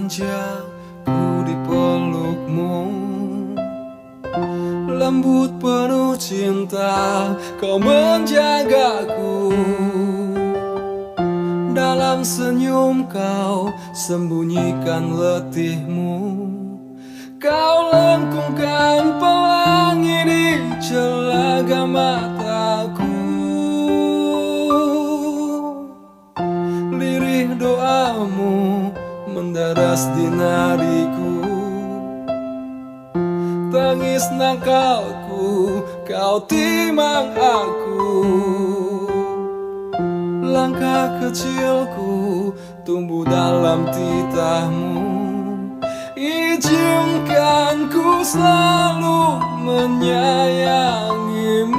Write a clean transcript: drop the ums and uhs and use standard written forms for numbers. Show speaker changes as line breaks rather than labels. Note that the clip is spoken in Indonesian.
memanjaku di pelukmu, lembut penuh cinta kau menjagaku. Dalam senyum kau sembunyikan letihmu, kau lengkungkan pelangi di celaga mataku. Lirih doamu menderas di nadiku, tangis nakalku kau timang aku. Langkah kecilku tumbuh dalam titahmu, izinkan ku selalu menyayangimu.